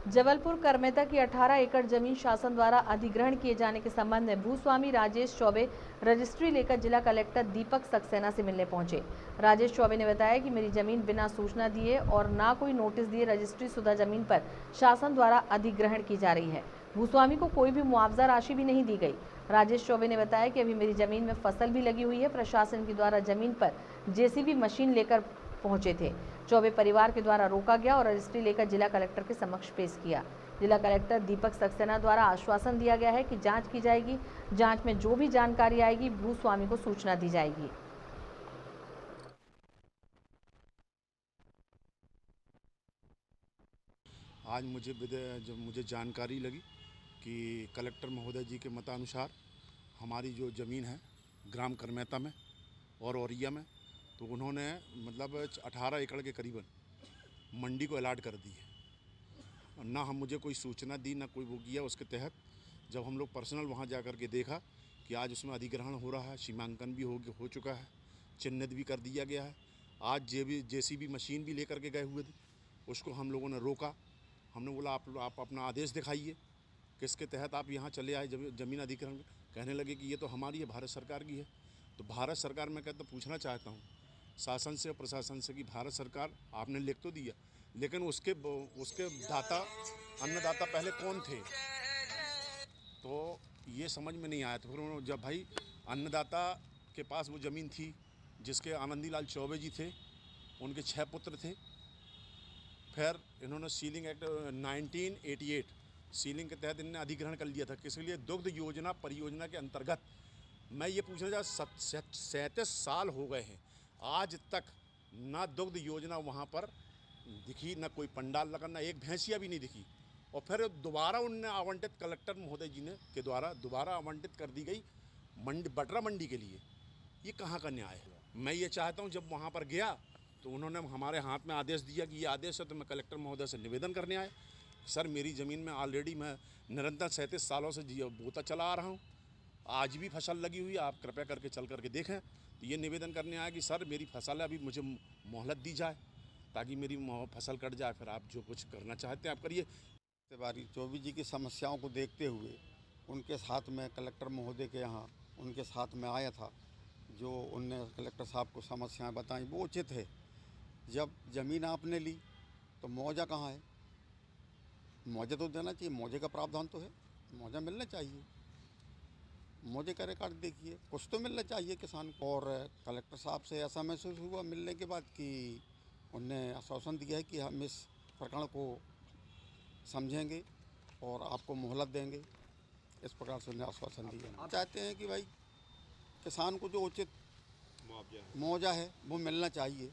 जबलपुर करमेता की 18 एकड़ जमीन शासन द्वारा अधिग्रहण किए जाने के संबंध में भूस्वामी राजेश चौबे रजिस्ट्री लेकर जिला कलेक्टर दीपक सक्सेना से मिलने पहुंचे। राजेश चौबे ने बताया कि मेरी जमीन बिना सूचना दिए और ना कोई नोटिस दिए रजिस्ट्री शुदा जमीन पर शासन द्वारा अधिग्रहण की जा रही है। भूस्वामी को कोई भी मुआवजा राशि भी नहीं दी गई। राजेश चौबे ने बताया कि अभी मेरी जमीन में फसल भी लगी हुई है। प्रशासन के द्वारा जमीन पर जेसीबी मशीन लेकर पहुंचे थे। चौबे परिवार के द्वारा रोका गया और रजिस्ट्री लेकर जिला कलेक्टर के समक्ष पेश किया। जिला कलेक्टर दीपक सक्सेना द्वारा आश्वासन दिया गया है कि जांच की जाएगी। जांच में जो भी जानकारी आएगी भूस्वामी को सूचना दी जाएगी। आज जब मुझे जानकारी लगी कि कलेक्टर महोदय जी के मतानुसार हमारी जो ज़मीन है ग्राम करमेता में और औरिया में, तो उन्होंने मतलब 18 एकड़ के करीबन मंडी को अलाट कर दी है। ना हम मुझे कोई सूचना दी, ना कोई वो किया। उसके तहत जब हम लोग पर्सनल वहाँ जा कर के देखा कि आज उसमें अधिग्रहण हो रहा है, सीमांकन भी हो चुका है, चिन्हित भी कर दिया गया है। आज जेसीबी मशीन भी लेकर के गए हुए थे, उसको हम लोगों ने रोका। हमने बोला आप अपना आदेश दिखाइए, किसके तहत आप यहाँ चले आए ज़मीन अधिग्रहण। कहने लगे कि ये तो हमारी है, भारत सरकार की है। तो भारत सरकार मैं कहता पूछना चाहता हूँ शासन से और प्रशासन से कि भारत सरकार आपने लिख तो दिया, लेकिन उसके दाता अन्नदाता पहले कौन थे? तो ये समझ में नहीं आया। तो फिर उन्होंने जब भाई अन्नदाता के पास वो ज़मीन थी, जिसके आनंदीलाल चौबे जी थे, उनके 6 पुत्र थे। फिर इन्होंने सीलिंग एक्ट 1988 सीलिंग के तहत इन्होंने अधिग्रहण कर लिया था। किसके लिए? दुग्ध योजना परियोजना के अंतर्गत। मैं ये पूछना चाहता, 37 साल हो गए हैं, आज तक ना दुग्ध योजना वहाँ पर दिखी, ना कोई पंडाल लगा, ना एक भैंसिया भी नहीं दिखी। और फिर दोबारा उनने आवंटित कलेक्टर महोदय जी ने के द्वारा दोबारा आवंटित कर दी गई मंडी, बटरा मंडी के लिए। ये कहाँ का न्याय है? मैं ये चाहता हूँ, जब वहाँ पर गया तो उन्होंने हमारे हाथ में आदेश दिया कि ये आदेश है, तो मैं कलेक्टर महोदय से निवेदन करने आया। सर, मेरी ज़मीन में ऑलरेडी मैं निरंतर 37 सालों से बोता चला आ रहा हूँ, आज भी फसल लगी हुई है, आप कृपया करके चल करके देखें। तो ये निवेदन करने आया कि सर मेरी फसल है, अभी मुझे मोहलत दी जाए ताकि मेरी फसल कट जाए, फिर आप जो कुछ करना चाहते हैं आप करिए। तिवारी चौबे जी की समस्याओं को देखते हुए उनके साथ में कलेक्टर महोदय के यहाँ उनके साथ में आया था। जो उनने कलेक्टर साहब को समस्याएं बताई वो उचित है। जब ज़मीन आपने ली तो मुआवजा कहाँ है? मुआवजा तो देना चाहिए, मुआवजे का प्रावधान तो है, मुआवजा मिलना चाहिए। मुआवजे का रिकॉर्ड देखिए, कुछ तो मिलना चाहिए किसान को। और कलेक्टर साहब से ऐसा महसूस हुआ मिलने के बाद कि उनने आश्वासन दिया है कि हम इस प्रकरण को समझेंगे और आपको मोहलत देंगे। इस प्रकार से उन्हें आश्वासन दिया। आप चाहते हैं कि भाई किसान को जो उचित मुआवजा है वो मिलना चाहिए।